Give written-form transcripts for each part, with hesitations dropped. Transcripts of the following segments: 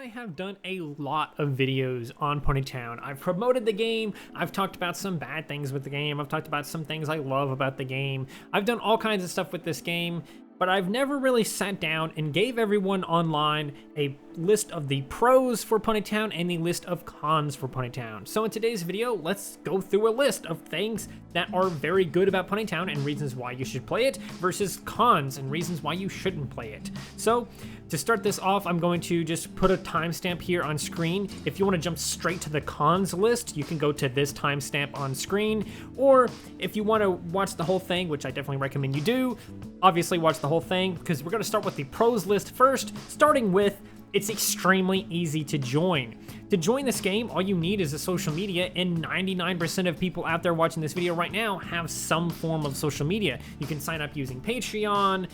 I have done a lot of videos on Ponytown. I've promoted the game, I've talked about some bad things with the game, I've talked about some things I love about the game. I've done all kinds of stuff with this game, but I've never really sat down and gave everyone online a list of the pros for Ponytown and the list of cons for Ponytown. So in today's video, let's go through a list of things that are very good about Ponytown and reasons why you should play it versus cons and reasons why you shouldn't play it. So to start this off, I'm going to just put a timestamp here on screen. If you want to jump straight to the cons list, you can go to this timestamp on screen, or if you want to watch the whole thing, which I definitely recommend you do, obviously watch the whole thing, because we're going to start with the pros list first, starting with it's extremely easy to join. To join this game, all you need is a social media, and 99% of people out there watching this video right now have some form of social media. You can sign up using Patreon,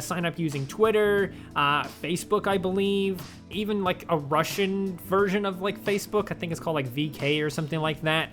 sign up using Twitter, Facebook, I believe, even like a Russian version of like Facebook. I think it's called like VK or something like that.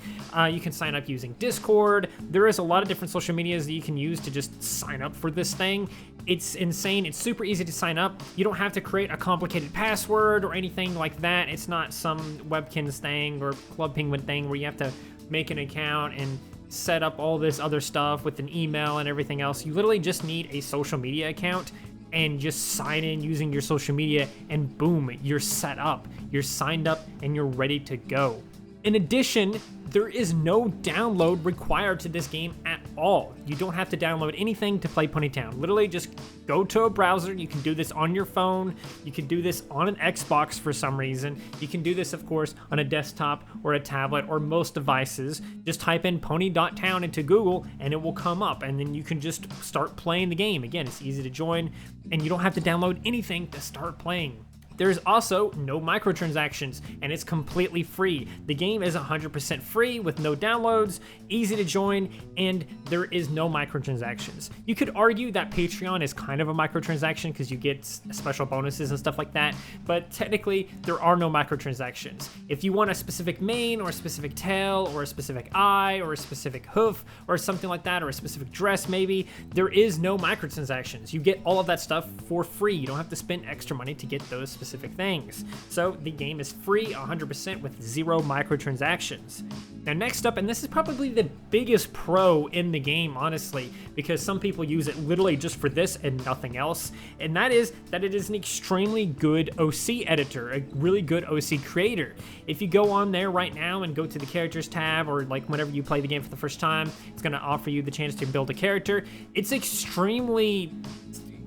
You can sign up using Discord. There is a lot of different social medias that you can use to just sign up for this thing. It's insane. It's super easy to sign up. You don't have to create a complicated password or anything like that. It's not some Webkins thing or Club Penguin thing where you have to make an account and set up all this other stuff with an email and everything else. You literally just need a social media account and just sign in using your social media, and boom, you're set up. You're signed up and you're ready to go. In addition, there is no download required to this game at all. You don't have to download anything to play Ponytown. Literally just go to a browser. You can do this on your phone. You can do this on an Xbox for some reason. You can do this, of course, on a desktop or a tablet or most devices. Just type in pony.town into Google and it will come up, and then you can just start playing the game. Again, it's easy to join and you don't have to download anything to start playing. There's also no microtransactions, and it's completely free. The game is 100% free with no downloads, easy to join, and there is no microtransactions. You could argue that Patreon is kind of a microtransaction because you get special bonuses and stuff like that, but technically there are no microtransactions. If you want a specific mane or a specific tail or a specific eye or a specific hoof or something like that, or a specific dress maybe, there is no microtransactions. You get all of that stuff for free. You don't have to spend extra money to get those specific things. So the game is free 100% with zero microtransactions. Now next up, and this is probably the biggest pro in the game, honestly, because some people use it literally just for this and nothing else, and that is that it is an extremely good OC editor, a really good OC creator. If you go on there right now and go to the characters tab, or like whenever you play the game for the first time, it's going to offer you the chance to build a character. It's extremely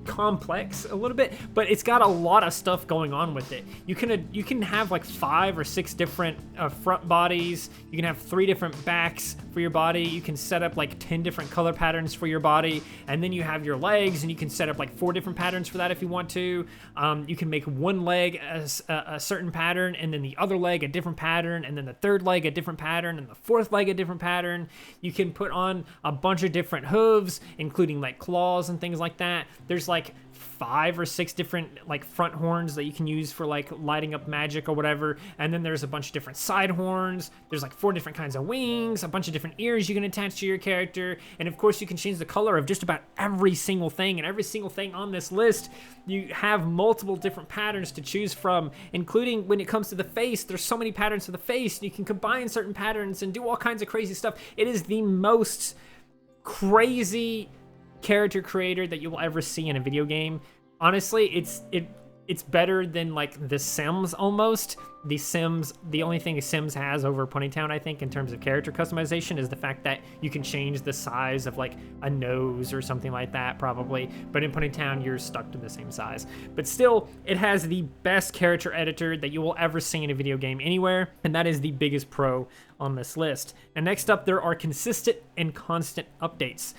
complex a little bit, but it's got a lot of stuff going on with it. You can have like 5 or 6 different front bodies. You can have 3 different backs for your body. You can set up like 10 different color patterns for your body, and then you have your legs, and you can set up like 4 different patterns for that if you want to. You can make one leg a certain pattern, and then the other leg a different pattern, and then the third leg a different pattern, and the fourth leg a different pattern. You can put on a bunch of different hooves, including like claws and things like that. There's like 5 or 6 different like front horns that you can use for like lighting up magic or whatever, and then there's a bunch of different side horns. There's like 4 different kinds of wings, a bunch of different ears you can attach to your character, and of course you can change the color of just about every single thing. And every single thing on this list, you have multiple different patterns to choose from, including when it comes to the face. There's so many patterns for the face, and you can combine certain patterns and do all kinds of crazy stuff. It is the most crazy character creator that you will ever see in a video game. Honestly, it's better than like The Sims almost. The Sims, the only thing Sims has over Ponytown, I think, in terms of character customization is the fact that you can change the size of like a nose or something like that probably, but in Ponytown you're stuck to the same size. But still, it has the best character editor that you will ever see in a video game anywhere, and that is the biggest pro on this list. And next up, there are consistent and constant updates.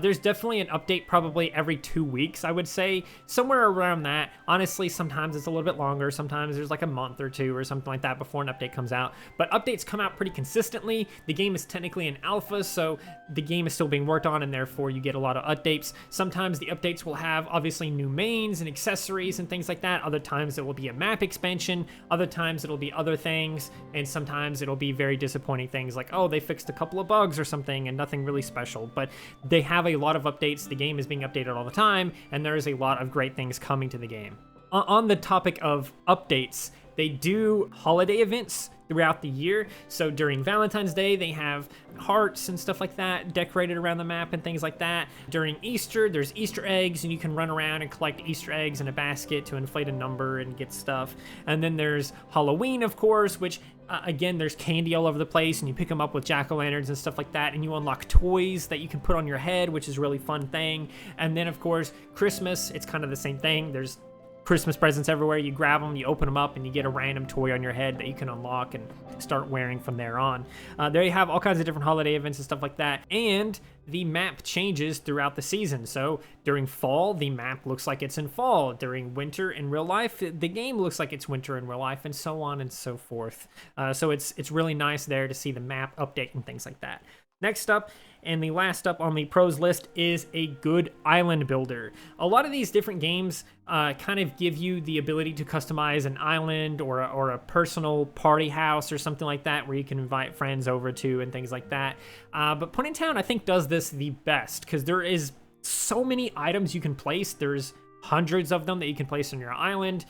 There's definitely an update probably every 2 weeks, I would say, somewhere around that. Honestly, sometimes it's a little bit longer. Sometimes there's like a month or 2 or something like that before an update comes out. But updates come out pretty consistently. The game is technically in alpha, so the game is still being worked on, and therefore you get a lot of updates. Sometimes the updates will have obviously new mains and accessories and things like that. Other times it will be a map expansion. Other times it'll be other things. And sometimes it'll be very disappointing things like, oh, they fixed a couple of bugs or something and nothing really special. But they have a lot of updates. The game is being updated all the time, and there is a lot of great things coming to the game. On the topic of updates, they do holiday events throughout the year. So during Valentine's Day, they have hearts and stuff like that decorated around the map and things like that. During Easter, there's Easter eggs, and you can run around and collect Easter eggs in a basket to inflate a number and get stuff. And then there's Halloween, of course, which again, there's candy all over the place, and you pick them up with jack-o'-lanterns and stuff like that, and you unlock toys that you can put on your head, which is a really fun thing. And then, of course, Christmas, it's kind of the same thing. There's Christmas presents everywhere. You grab them, you open them up, and you get a random toy on your head that you can unlock and start wearing from there on. There you have all kinds of different holiday events and stuff like that. And the map changes throughout the season. So during fall, the map looks like it's in fall. During winter in real life, the game looks like it's winter in real life, and so on and so forth. So it's really nice there to see the map update and things like that. Next up, and the last up on the pros list, is a good island builder. A lot of these different games kind of give you the ability to customize an island or a personal party house or something like that where you can invite friends over to and things like that. But ponytown, I think, does this the best because there is so many items you can place. There's hundreds of them that you can place on your island,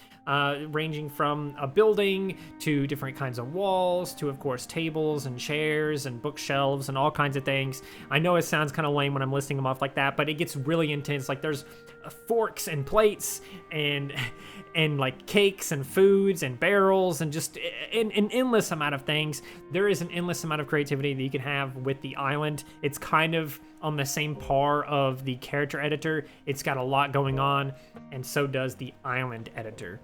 ranging from a building to different kinds of walls to, of course, tables and chairs and bookshelves and all kinds of things. I know it sounds kind of lame when I'm listing them off like that, but it gets really intense. Like there's forks and plates and like cakes and foods and barrels and just an endless amount of things. There is an endless amount of creativity that you can have with the island. It's kind of on the same par of the character editor. It's got a lot going on, and so does the island editor.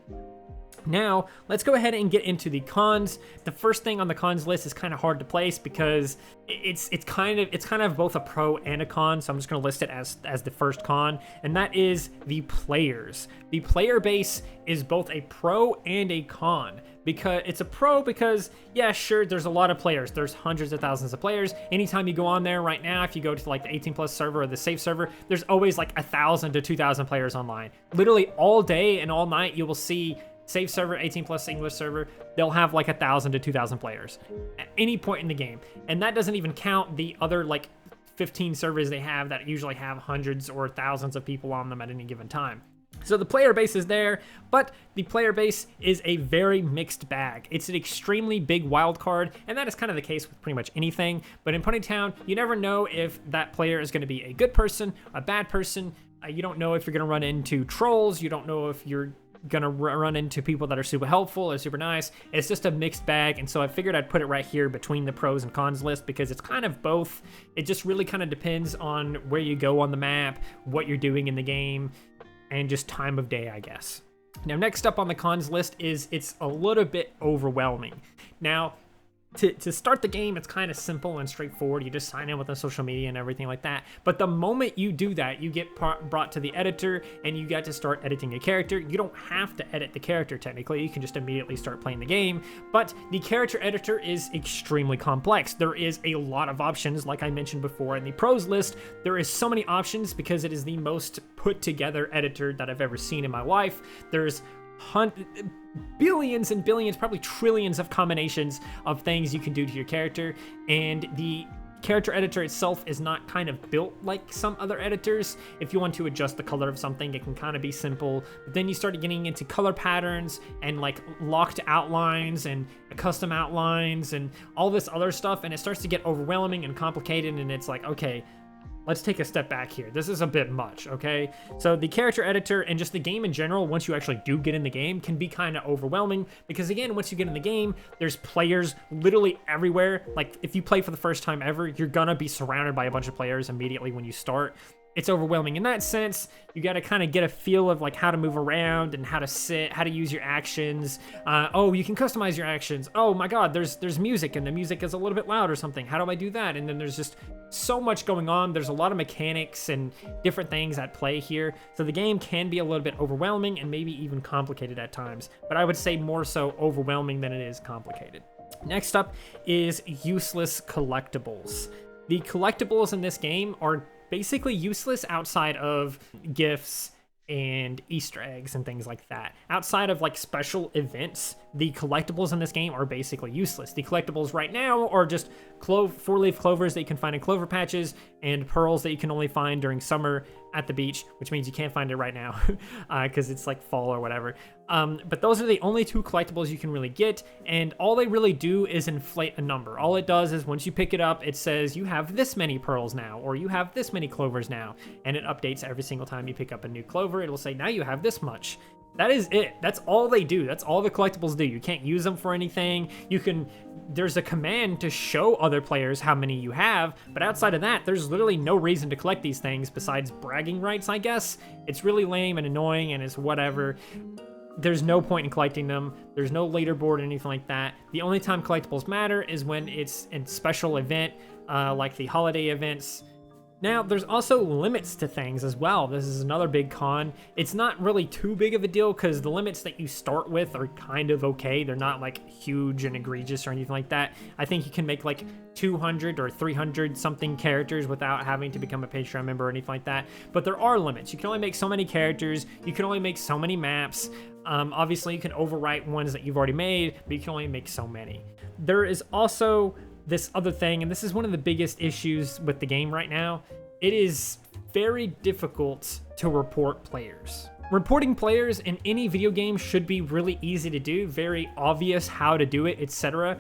Now, let's go ahead and get into the cons. The first thing on the cons list is kind of hard to place because it's kind of both a pro and a con, so I'm just going to list it as the first con, and that is the players. The player base is both a pro and a con. Because it's a pro because, yeah, sure, there's a lot of players. There's hundreds of thousands of players. Anytime you go on there right now, if you go to like the 18+ server or the safe server, there's always like 1,000 to 2,000 players online. Literally all day and all night, you will see safe server, 18+ English server, they'll have like 1,000 to 2,000 players at any point in the game. And that doesn't even count the other like 15 servers they have that usually have hundreds or thousands of people on them at any given time. So the player base is there, but the player base is a very mixed bag. It's an extremely big wild card, and that is kind of the case with pretty much anything. But in Ponytown, you never know if that player is going to be a good person, a bad person. You don't know if you're going to run into trolls. You don't know if you're going to run into people that are super helpful or super nice. It's just a mixed bag, and so I figured I'd put it right here between the pros and cons list because it's kind of both. It just really kind of depends on where you go on the map, what you're doing in the game, and just time of day, I guess. Now, next up on the cons list is it's a little bit overwhelming. Now, to start the game, it's kind of simple and straightforward. You just sign in with the social media and everything like that. But the moment you do that, you get brought to the editor and you got to start editing a character. You don't have to edit the character technically. You can just immediately start playing the game. But the character editor is extremely complex. There is a lot of options, like I mentioned before in the pros list. There is so many options because it is the most put together editor that I've ever seen in my life. There's billions and billions, probably trillions of combinations of things you can do to your character, and the character editor itself is not kind of built like some other editors. If you want to adjust the color of something, it can kind of be simple, but then you start getting into color patterns and like locked outlines and custom outlines and all this other stuff, and it starts to get overwhelming and complicated, and it's like, okay, let's take a step back here. This is a bit much, okay? So the character editor and just the game in general, once you actually do get in the game, can be kind of overwhelming because, again, once you get in the game, there's players literally everywhere. Like, if you play for the first time ever, you're gonna be surrounded by a bunch of players immediately when you start. It's overwhelming in that sense. You got to kind of get a feel of like how to move around and how to sit, how to use your actions. Oh, you can customize your actions. Oh my God, there's music and the music is a little bit loud or something. How do I do that? And then there's just so much going on. There's a lot of mechanics and different things at play here. So the game can be a little bit overwhelming and maybe even complicated at times. But I would say more so overwhelming than it is complicated. Next up is useless collectibles. The collectibles in this game are basically useless outside of gifts and Easter eggs and things like that. Outside of like special events, the collectibles in this game are basically useless. The collectibles right now are just four-leaf clovers that you can find in clover patches and pearls that you can only find during summer at the beach, which means you can't find it right now because it's like fall or whatever. But those are the only 2 collectibles you can really get, and all they really do is inflate a number. All it does is once you pick it up, it says you have this many pearls now, or you have this many clovers now, and it updates every single time you pick up a new clover. It'll say, now you have this much. That is it. That's all they do. That's all the collectibles do. You can't use them for anything. There's a command to show other players how many you have, but outside of that, there's literally no reason to collect these things besides bragging rights, I guess. It's really lame and annoying, and it's whatever. There's no point in collecting them. There's no leaderboard or anything like that. The only time collectibles matter is when it's a special event, like the holiday events. Now, there's also limits to things as well. This is another big con. It's not really too big of a deal because the limits that you start with are kind of okay. They're not like huge and egregious or anything like that. I think you can make like 200 or 300 something characters without having to become a Patreon member or anything like that. But there are limits. You can only make so many characters. You can only make so many maps. Obviously, you can overwrite ones that you've already made, but you can only make so many. There is also this other thing, and this is one of the biggest issues with the game right now. It is very difficult to report players. Reporting players in any video game should be really easy to do, very obvious how to do it, etc.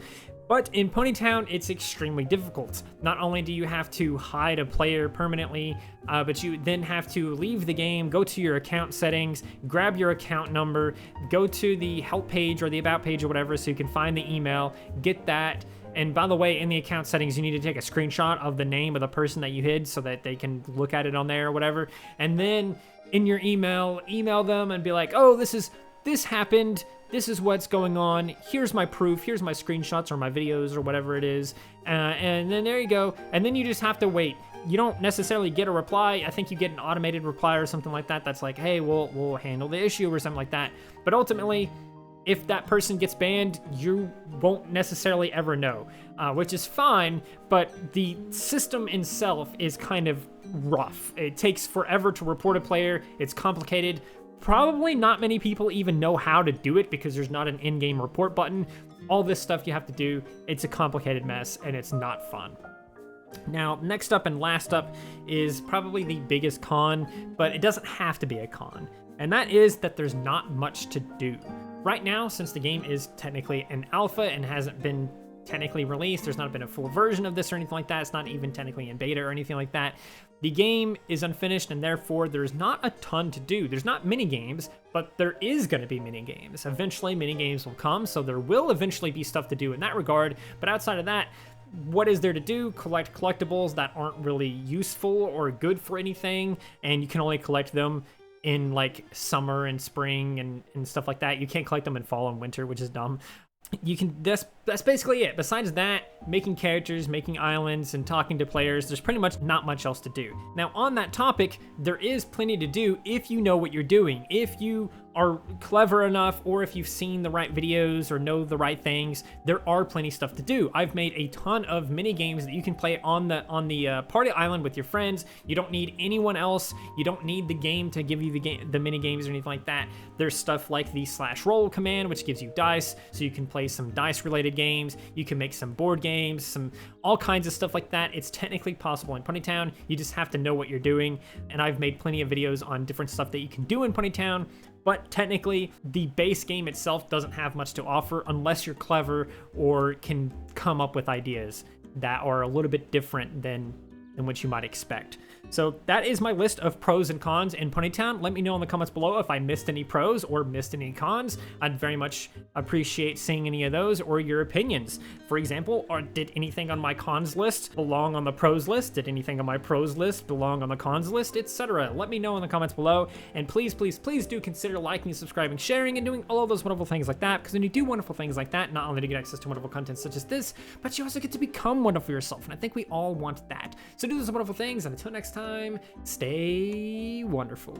But in Ponytown, it's extremely difficult. Not only do you have to hide a player permanently, but you then have to leave the game, go to your account settings, grab your account number, go to the help page or the about page or whatever so you can find the email, get that. And by the way, in the account settings, you need to take a screenshot of the name of the person that you hid so that they can look at it on there or whatever. And then in your email them and be like, oh, this happened. This is what's going on. Here's my proof. Here's my screenshots or my videos or whatever it is. And then there you go. And then you just have to wait. You don't necessarily get a reply. I think you get an automated reply or something like that. That's like, hey, we'll handle the issue or something like that. But ultimately, if that person gets banned, you won't necessarily ever know, which is fine, but the system itself is kind of rough. It takes forever to report a player. It's complicated. Probably not many people even know how to do it because there's not an in-game report button. All this stuff you have to do, it's a complicated mess and it's not fun. Now, next up and last up is probably the biggest con, but it doesn't have to be a con, and that is that there's not much to do. Right now, since the game is technically an alpha and hasn't been technically released, there's not been a full version of this or anything like that, it's not even technically in beta or anything like that, the game is unfinished and therefore there's not a ton to do. There's not mini games, but there is going to be mini games. Eventually, mini games will come, so there will eventually be stuff to do in that regard, but outside of that, what is there to do? Collect collectibles that aren't really useful or good for anything, and you can only collect them in like summer and spring and stuff like that. You can't collect them in fall and winter, which is dumb. That's basically it. Besides that, making characters, making islands, and talking to players, there's pretty much not much else to do. Now, on that topic, there is plenty to do if you know what you're doing. If you are clever enough, or if you've seen the right videos or know the right things, there are plenty stuff to do. I've made a ton of mini games that you can play on the party island with your friends. You don't need anyone else. You don't need the game to give you the mini games or anything like that. There's stuff like the /roll command, which gives you dice, so you can play some dice related games. You can make some board games, all kinds of stuff like that. It's technically possible in Ponytown. You just have to know what you're doing. And I've made plenty of videos on different stuff that you can do in Ponytown. But technically, the base game itself doesn't have much to offer unless you're clever or can come up with ideas that are a little bit different than what you might expect. So that is my list of pros and cons in Ponytown. Let me know in the comments below if I missed any pros or missed any cons. I'd very much appreciate seeing any of those or your opinions. For example, did anything on my cons list belong on the pros list? Did anything on my pros list belong on the cons list, etc.? Let me know in the comments below. And please, please, please do consider liking, subscribing, sharing, and doing all of those wonderful things like that. Because when you do wonderful things like that, not only do you get access to wonderful content such as this, but you also get to become wonderful yourself. And I think we all want that. So do those wonderful things. And until next time, stay wonderful.